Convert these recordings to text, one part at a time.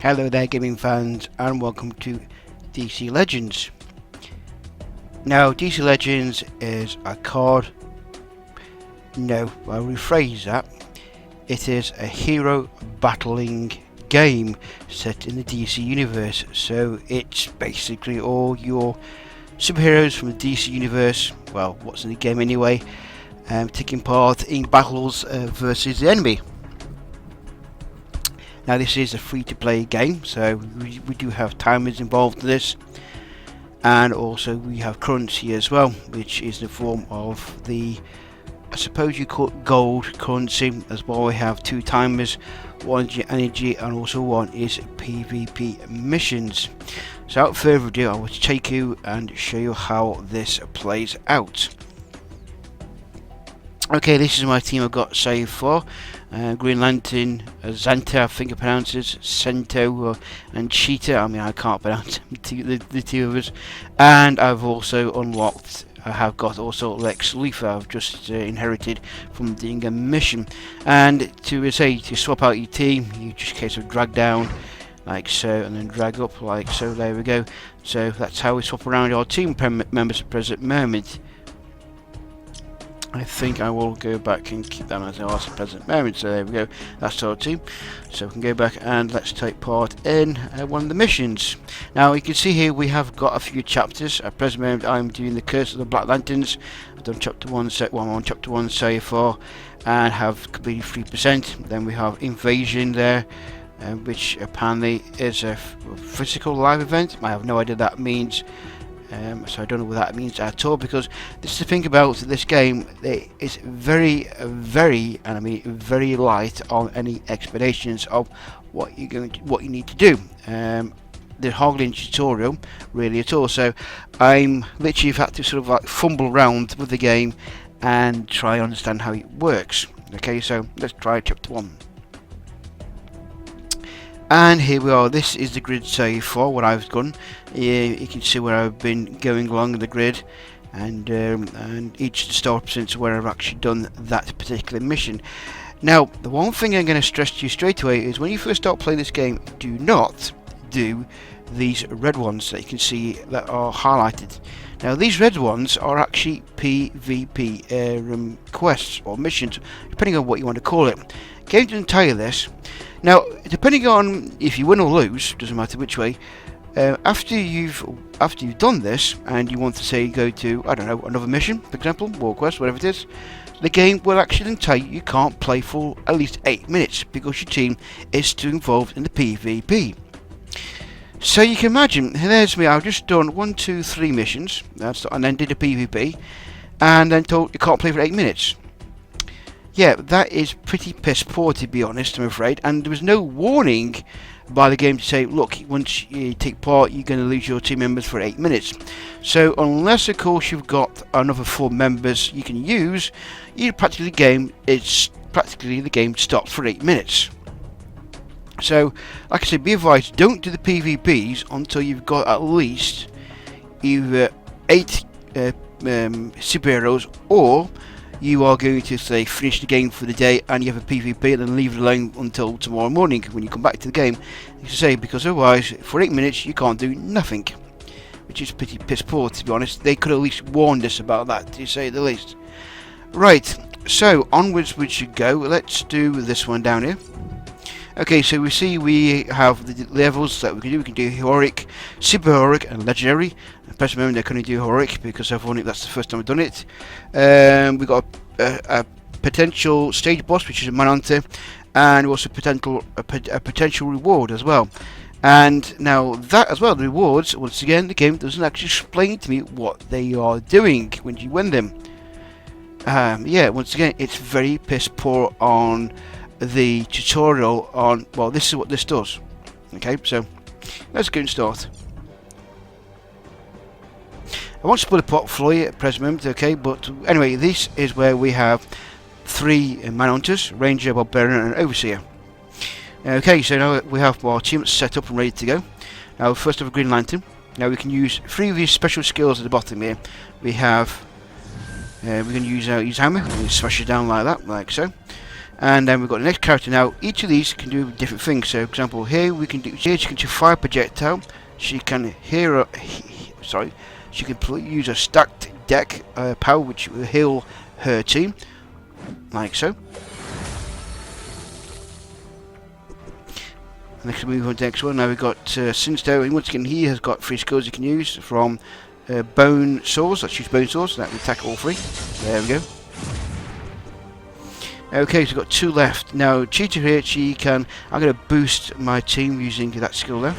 Hello there gaming fans and welcome to DC Legends. Now DC Legends is a card, no, I'll rephrase that, it is a hero battling game set in the DC universe, so it's basically all your superheroes from the DC universe, well what's in the game anyway, taking part in battles versus the enemy. Now this is a free-to-play game, so we do have timers involved in this, and also we have currency as well, which is the form of the, I suppose you call it gold currency as well. We have two timers, one is energy and also one is PvP missions. So without further ado, I will take you and show you how this plays out. Okay, this is my team I've got so far. Green Lantern, Xanta, I think it pronounces, Cento, and Cheetah. I mean, I can't pronounce the two of us. And I've also unlocked, I have got also Lex Luthor. I've just inherited from doing a mission. And to swap out your team, you just case of drag down like so, and then drag up like so. There we go. So that's how we swap around our team members at the present moment. I think I will go back and keep them as they are at the present moment. So there we go, that's our team. So we can go back and let's take part in one of the missions. Now you can see here we have got a few chapters. At present moment I'm doing the Curse of the Black Lanterns. I've done chapter 1, I'm on chapter 1 so far and have completed 3%. Then we have Invasion there, which apparently is a physical live event. I have no idea what that means. So I don't know what that means at all, because this is the thing about this game, it's very, and I mean very light on any explanations of what you need to do. There's hardly any tutorial really at all, so I'm literally had to sort of like fumble around with the game and try and understand how it works. Okay, so let's try chapter 1. And here we are, this is the grid so far, what I've done. You can see where I've been going along the grid, and each start since where I've actually done that particular mission. Now, the one thing I'm going to stress to you straight away is when you first start playing this game, do not do these red ones that you can see that are highlighted. Now, these red ones are actually PvP quests or missions, depending on what you want to call it. Game doesn't tell you this. Now, depending on if you win or lose, doesn't matter which way. After you've done this and you want to say go to, I don't know, another mission, for example, war quest, whatever it is, the game will actually then tell you can't play for at least 8 minutes because your team is still involved in the PvP. So you can imagine, there's me. I've just done 1, 2, 3 missions, and then did a PvP, and then told you can't play for 8 minutes. Yeah, that is pretty piss poor, to be honest, I'm afraid. And there was no warning by the game to say, look, once you take part, you're going to lose your team members for 8 minutes. So unless, of course, you've got another 4 members you can use, practically the game stops for 8 minutes. So, like I said, be advised, don't do the PvPs until you've got at least either 8 superheroes, or you are going to say finish the game for the day and you have a PvP and then leave it alone until tomorrow morning when you come back to the game. You say, because otherwise for 8 minutes you can't do nothing, which is pretty piss poor, to be honest. They could at least warned us about that, to say the least. Right, so onwards we should go. Let's do this one down here. Okay, so we see we have the levels that we can do. We can do heroic, super heroic, and legendary. At the present moment, they're going to do heroic because that's the first time we've done it. We've got a potential stage boss, which is a Manhunter, and also a potential reward as well. And now that as well, the rewards, once again, the game doesn't actually explain to me what they are doing when you win them. Yeah, once again, it's very piss poor on the tutorial on, well, this is what this does. Okay, so let's go and start. I won't spoil the plot for you at present moment, okay, but anyway, this is where we have 3 Manhunters, Ranger, Barbarian and Overseer. Okay, so now we have our team set up and ready to go. Now first have a Green Lantern. Now we can use 3 of these special skills at the bottom here. We have we can use hammer and smash it down like that, like so. And then we've got the next character now. Each of these can do different things. So, for example, here we can do. Here she can fire a projectile. She can she can use a stacked deck power, which will heal her team, like so. Next, we move on to the next one. Now we've got Sinstow, and once again, he has got 3 skills he can use from bone swords. Let's use bone swords. So that will attack all 3. There we go. Okay, so we've got 2 left. Now, Cheetah here, she can. I'm going to boost my team using that skill there.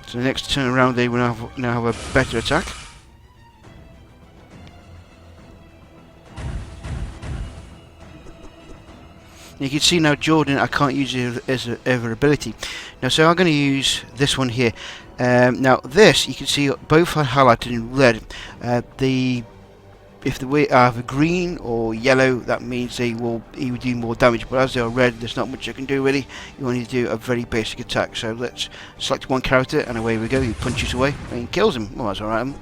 So the next turn around, they will now have a better attack. You can see now Jordan, I can't use it as her ability. Now, so I'm going to use this one here. Now, this, you can see both are highlighted in red. If the way are either green or yellow, that means he will do more damage. But as they are red, there's not much you can do really. You only do a very basic attack. So let's select one character, and away we go. He punches away and kills him. Well, that's alright.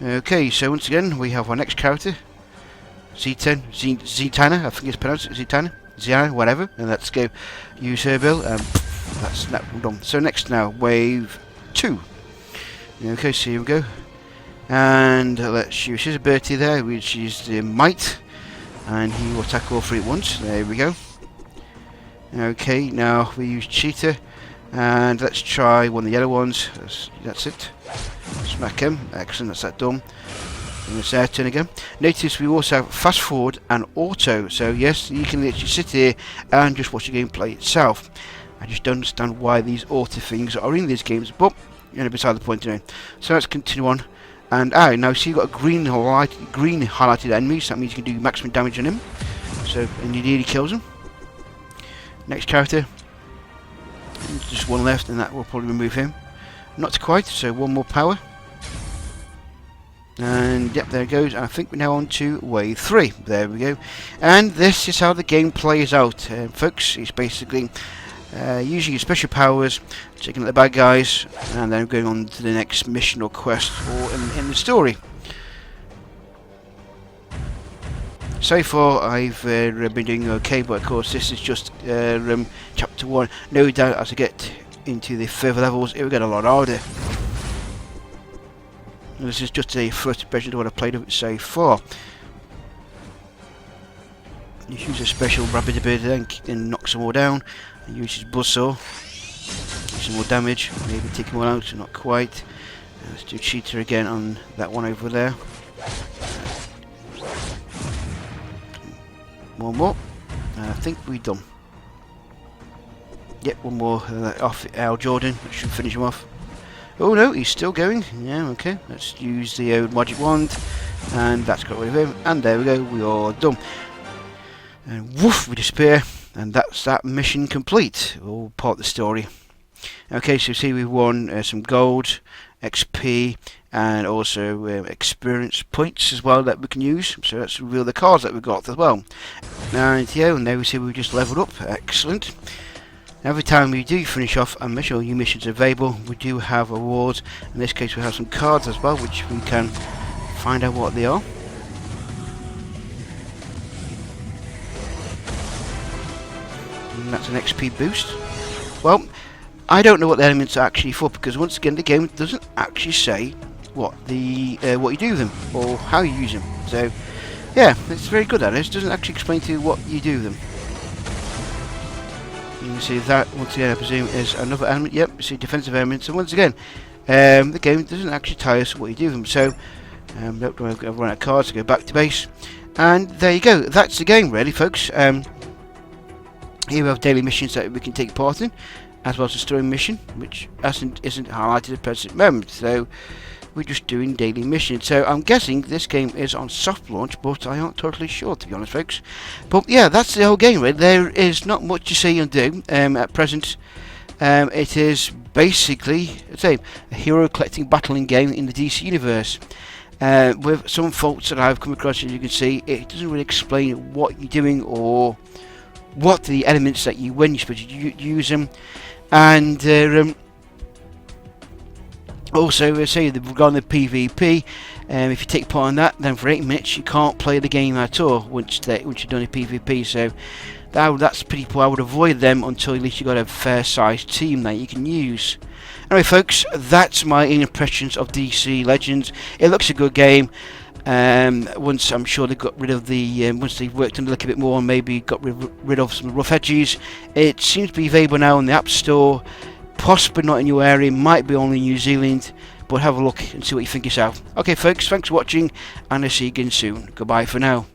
Okay, so once again, we have our next character, Zitana, I think it's pronounced Zitana. Ziana, whatever, and let's go use her bill. That's that done. So next now, wave 2. Okay, so here we go, and let's use his ability there, which is the might, and he will attack all 3 at once. There we go. Okay, now we use Cheetah, and let's try one of the yellow ones. That's it. Smack him. Excellent. That's that done. And it's their turn again. Notice we also have fast forward and auto. So yes, you can literally sit here and just watch the game play itself. I just don't understand why these auto things are in these games, but beside the point today. So let's continue on. And now see you've got a green highlighted enemy, so that means you can do maximum damage on him. So and he nearly kills him. Next character. Just one left, and that will probably remove him. Not quite. So one more power. And yep, there it goes. And I think we're now on to wave 3. There we go. And this is how the game plays out, folks. It's basically using your special powers, taking out the bad guys, and then going on to the next mission or quest or in the story. So far, I've been doing okay, but of course, this is just chapter 1. No doubt, as I get into the further levels, it will get a lot harder. This is just a first impression of what I've played of it so far. You use a special rapid ability and knock some more down. And use his buzzsaw. Do some more damage. Maybe take him one out, not quite. Let's do Cheetah again on that one over there. One more. And I think we're done. Yep, one more off Al Jordan, which should finish him off. Oh no, he's still going. Yeah, okay. Let's use the old magic wand, and that's got rid of him. And there we go. We are done. And woof, we disappear, and that's that mission complete. All part of the story. Okay, so see we've won some gold, XP, and also experience points as well that we can use. So let's reveal the cards that we've got as well. And yeah, and there we see we've just leveled up. Excellent. Every time we do finish off a mission or new missions available, we do have awards. In this case, we have some cards as well, which we can find out what they are. And that's an XP boost. Well, I don't know what the elements are actually for, because once again, the game doesn't actually say what what you do with them or how you use them. So, yeah, it's very good at it. It doesn't actually explain to you what you do with them. You can see that, once again, I presume is another element. Yep, you see defensive elements. And once again, the game doesn't actually tell us what you do with them. So, nope, I'm going to run out of cards to go back to base. And there you go. That's the game, really, folks. Here we have daily missions that we can take part in, as well as a story mission, which isn't highlighted at the present moment. So, we're just doing daily missions. So I'm guessing this game is on soft launch, but I aren't totally sure, to be honest, folks. But yeah, that's the whole game, really. There is not much to say and do at present. It is basically, let's say, a hero collecting battling game in the DC universe. With some faults that I've come across, as you can see, it doesn't really explain what you're doing or what the elements that you, when you're supposed to use them. And also, say regarding the PvP, If you take part in that, then for 8 minutes you can't play the game at all once you've done a PvP. So that's pretty poor. I would avoid them until at least you got a fair sized team that you can use. Anyway folks, that's my impressions of DC Legends. It looks a good game. Once I'm sure they got rid of the once they've worked on it a little bit more and maybe got rid of some rough edges, it seems to be available now in the App Store, possibly not in your area, might be only in New Zealand, but have a look and see what you think yourself. Okay folks, thanks for watching, and I'll see you again soon. Goodbye for now.